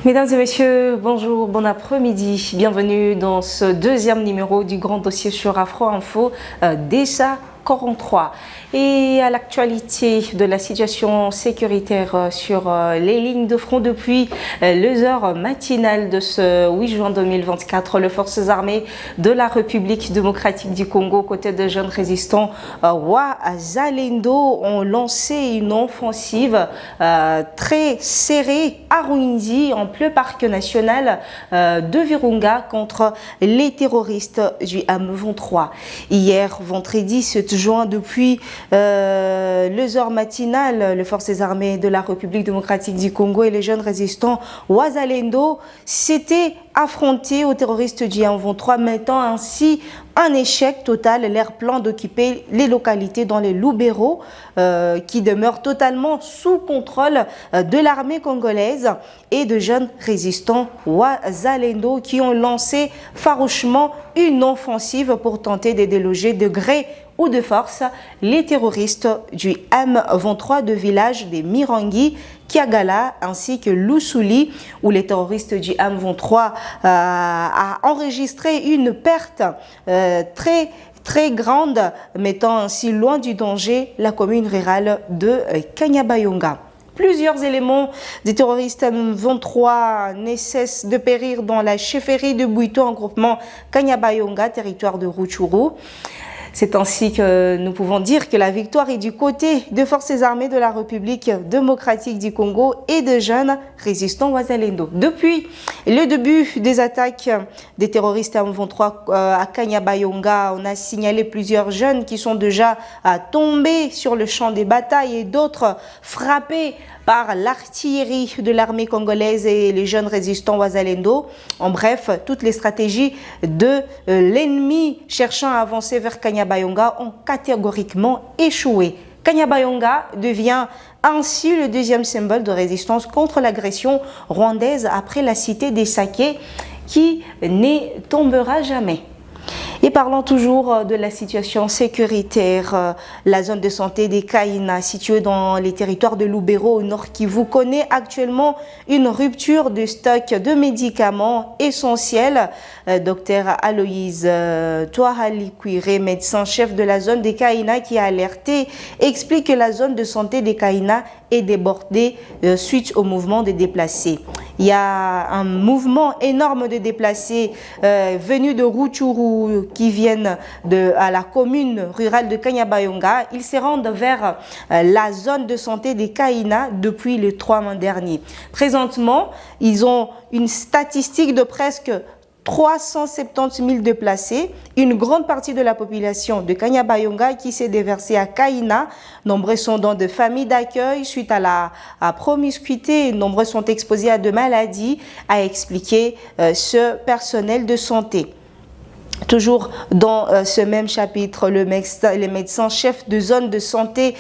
Mesdames et messieurs, bonjour, bon après-midi. Bienvenue dans ce deuxième numéro du grand dossier sur Afro Info, déjà 43. Et à l'actualité de la situation sécuritaire sur les lignes de front depuis les heures matinales de ce 8 juin 2024, les forces armées de la République démocratique du Congo, côté des jeunes résistants Wazalendo, ont lancé une offensive très serrée à Ruindi, en plein parc national de Virunga, contre les terroristes du M23. Hier, vendredi 7 juin, depuis les heures matinales, les forces armées de la République démocratique du Congo et les jeunes résistants Wazalendo s'étaient affrontés aux terroristes du M23, mettant ainsi un échec total leur plan d'occuper les localités dans les Lubero qui demeurent totalement sous contrôle de l'armée congolaise, et de jeunes résistants Wazalendo qui ont lancé farouchement une offensive pour tenter de déloger de gré ou de force les terroristes du M23 de village des Mirangi, Kiagala ainsi que Lusuli, où les terroristes du M23 a enregistré une perte très grande, mettant ainsi loin du danger la commune rurale de Kanyabayonga. Plusieurs éléments des terroristes M23 ne cessent de périr dans la chefferie de Buito en groupement Kanyabayonga, territoire de Rutshuru. C'est ainsi que nous pouvons dire que la victoire est du côté des forces armées de la République démocratique du Congo et de jeunes résistants Wazalendo. Depuis le début des attaques des terroristes M23 à Kanyabayonga, on a signalé plusieurs jeunes qui sont déjà tombés sur le champ des batailles et d'autres frappés par l'artillerie de l'armée congolaise et les jeunes résistants Wazalendo. En bref, toutes les stratégies de l'ennemi cherchant à avancer vers Kanyabayonga ont catégoriquement échoué. Kanyabayonga devient ainsi le deuxième symbole de résistance contre l'agression rwandaise après la cité des Saké, qui ne tombera jamais. Et parlons toujours de la situation sécuritaire, la zone de santé des Kaina, située dans les territoires de Lubero au Nord Kivu, connaît actuellement une rupture de stock de médicaments essentiels. Docteur Aloïse Touahalikwire, médecin-chef de la zone des Kaina qui a alerté, explique que la zone de santé des Kaina est débordée suite au mouvement des déplacés. Il y a un mouvement énorme de déplacés venus de Rutshuru qui viennent à la commune rurale de Kanyabayonga. Ils se rendent vers la zone de santé des Kaina depuis le 3 mai dernier. Présentement, ils ont une statistique de presque 370 000 déplacés, une grande partie de la population de Kanyabayonga qui s'est déversée à Kaina. Nombreux sont dans de familles d'accueil suite à la promiscuité. Nombreux sont exposés à de maladies, a expliqué ce personnel de santé. Toujours dans ce même chapitre, les médecins-chefs de zone de santé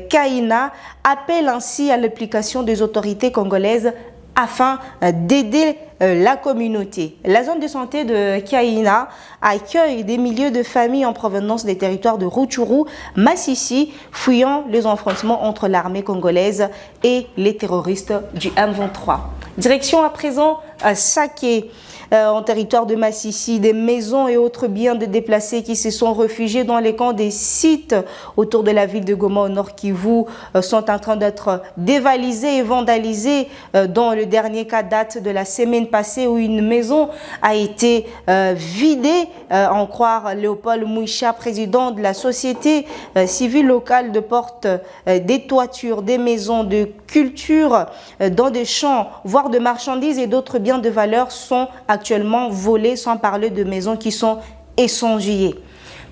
Kaina appellent ainsi à l'application des autorités congolaises afin d'aider la communauté. La zone de santé de Kaina accueille des milliers de familles en provenance des territoires de Rutshuru, Masisi, fuyant les affrontements entre l'armée congolaise et les terroristes du M23. Direction à présent à Saké, en territoire de Masisi, des maisons et autres biens de déplacés qui se sont réfugiés dans les camps des sites autour de la ville de Goma au Nord Kivu sont en train d'être dévalisés et vandalisés. Dans le dernier cas date de la semaine passée où une maison a été vidée, en croire Léopold Mouicha, président de la société civile locale, de porte des toitures, des maisons de culture dans des champs, voire de marchandises et d'autres biens de valeur sont actuellement volés, sans parler de maisons qui sont incendiées.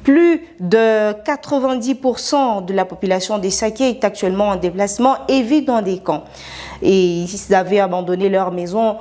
Plus de 90% de la population des Saké est actuellement en déplacement et vit dans des camps. Et ils avaient abandonné leurs maisons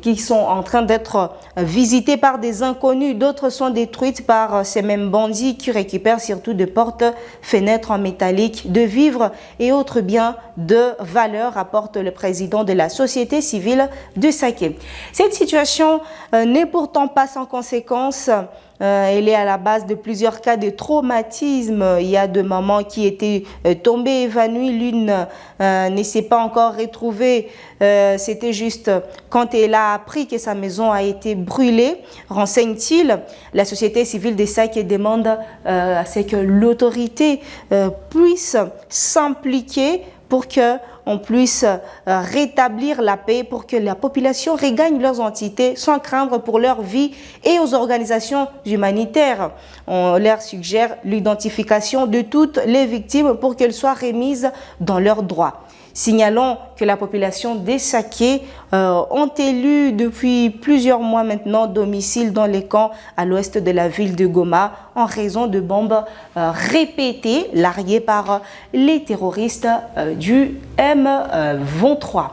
qui sont en train d'être visitées par des inconnus. D'autres sont détruites par ces mêmes bandits qui récupèrent surtout des portes, fenêtres en métallique, de vivres et autres biens de valeur, rapporte le président de la société civile de Saké. Cette situation n'est pourtant pas sans conséquences elle est à la base de plusieurs cas de traumatisme. Il y a deux mamans qui étaient tombées évanouies. L'une ne s'est pas encore retrouvée. C'était juste quand elle a appris que sa maison a été brûlée. Renseigne-t-il, la société civile des sacs demande à ce que l'autorité puisse s'impliquer pour qu'on puisse rétablir la paix, pour que la population regagne leurs entités sans craindre pour leur vie, et aux organisations humanitaires. On leur suggère l'identification de toutes les victimes pour qu'elles soient remises dans leurs droits. Signalons que la population des Saké ont élu depuis plusieurs mois maintenant domicile dans les camps à l'ouest de la ville de Goma en raison de bombes répétées larguées par les terroristes du M23.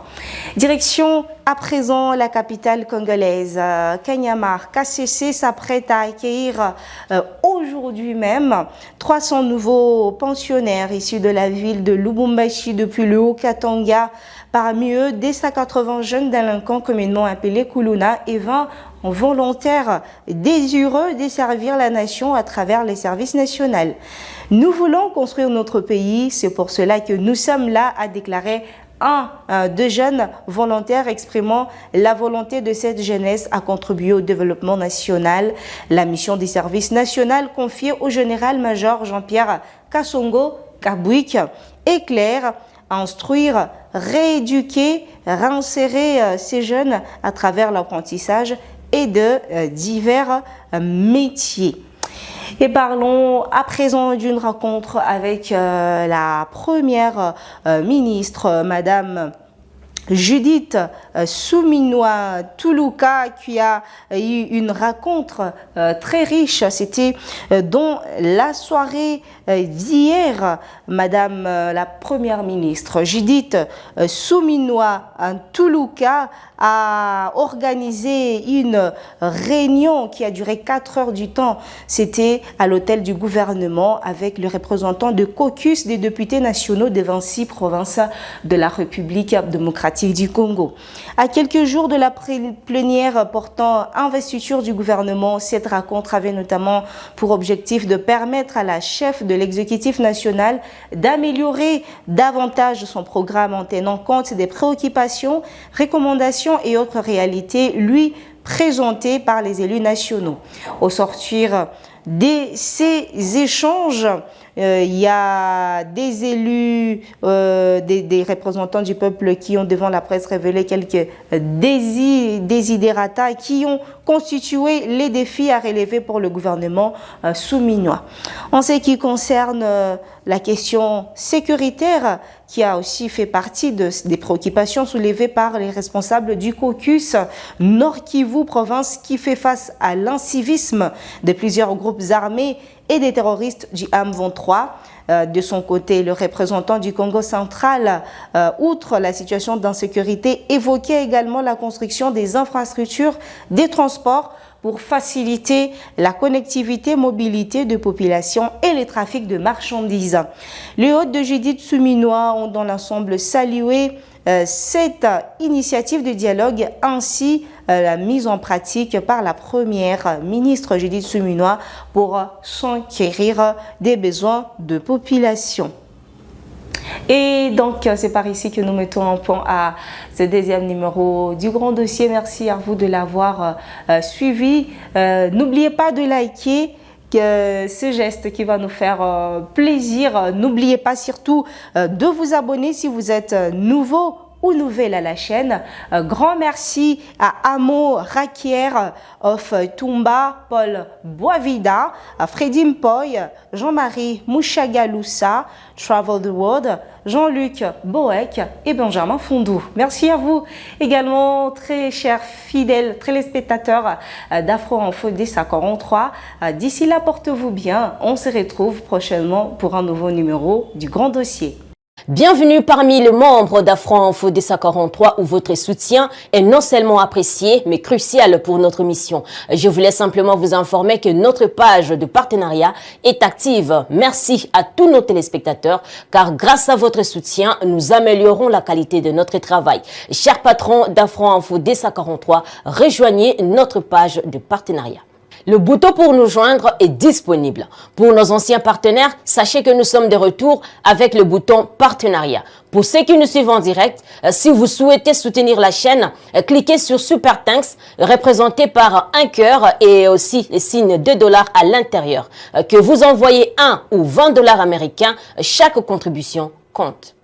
Direction à présent la capitale congolaise, Kanyama. KCC s'apprête à accueillir aujourd'hui même 300 nouveaux pensionnaires issus de la ville de Lubumbashi depuis le Haut-Katanga. Parmi eux, des 180 jeunes délinquants communément appelés Kuluna et 20 volontaires désireux de servir la nation à travers les services nationaux. Nous voulons construire notre pays, c'est pour cela que nous sommes là, a déclaré un de jeunes volontaires exprimant la volonté de cette jeunesse à contribuer au développement national. La mission du service national confiée au général-major Jean-Pierre Kassongo Kabouik est claire: instruire, rééduquer, réinsérer ces jeunes à travers l'apprentissage et de divers métiers. Et parlons à présent d'une rencontre avec la première ministre, Madame Judith Suminwa Tuluka, qui a eu une rencontre très riche. C'était dans la soirée d'hier. Madame la première ministre Judith Suminwa Tuluka a organisé une réunion qui a duré 4 heures du temps. C'était à l'hôtel du gouvernement avec le représentant de caucus des députés nationaux des 26 provinces de la République démocratique du Congo. À quelques jours de la plénière portant investiture du gouvernement, cette rencontre avait notamment pour objectif de permettre à la chef de l'exécutif national d'améliorer davantage son programme en tenant compte des préoccupations, recommandations et autres réalités lui présentées par les élus nationaux. Au sortir de ces échanges, il y a des élus, des représentants du peuple qui ont devant la presse révélé quelques desiderata qui ont constitué les défis à relever pour le gouvernement souminois. En ce qui concerne la question sécuritaire, qui a aussi fait partie des préoccupations soulevées par les responsables du caucus Nord Kivu, province qui fait face à l'incivisme de plusieurs groupes armés et des terroristes du M23. De son côté, le représentant du Congo central, outre la situation d'insécurité, évoquait également la construction des infrastructures des transports pour faciliter la connectivité, mobilité de population et les trafics de marchandises. Les hôtes de Judith Suminwa ont dans l'ensemble salué cette initiative de dialogue ainsi la mise en pratique par la première ministre Judith Suminwa pour s'enquérir des besoins de population. Et donc, c'est par ici que nous mettons un point à ce deuxième numéro du Grand Dossier. Merci à vous de l'avoir suivi. N'oubliez pas de liker ce geste qui va nous faire plaisir. N'oubliez pas surtout de vous abonner si vous êtes nouveau ou nouvelle à la chaîne. Grand merci à Amo Rakier of Tumba, Paul Boisvida, Freddy Mpoy, Jean-Marie Mouchagaloussa, Travel the World, Jean-Luc Boek et Benjamin Fondou. Merci à vous également, très chers fidèles téléspectateurs d'Afro Info D43. D'ici là, portez-vous bien. On se retrouve prochainement pour un nouveau numéro du Grand Dossier. Bienvenue parmi les membres d'Afro Info D43 où votre soutien est non seulement apprécié mais crucial pour notre mission. Je voulais simplement vous informer que notre page de partenariat est active. Merci à tous nos téléspectateurs car grâce à votre soutien, nous améliorons la qualité de notre travail. Chers patrons d'Afro Info D43, rejoignez notre page de partenariat. Le bouton pour nous joindre est disponible. Pour nos anciens partenaires, sachez que nous sommes de retour avec le bouton partenariat. Pour ceux qui nous suivent en direct, si vous souhaitez soutenir la chaîne, cliquez sur Super Thanks, représenté par un cœur et aussi les signes de dollars à l'intérieur. Que vous envoyez 1 ou 20 $ américains, chaque contribution compte.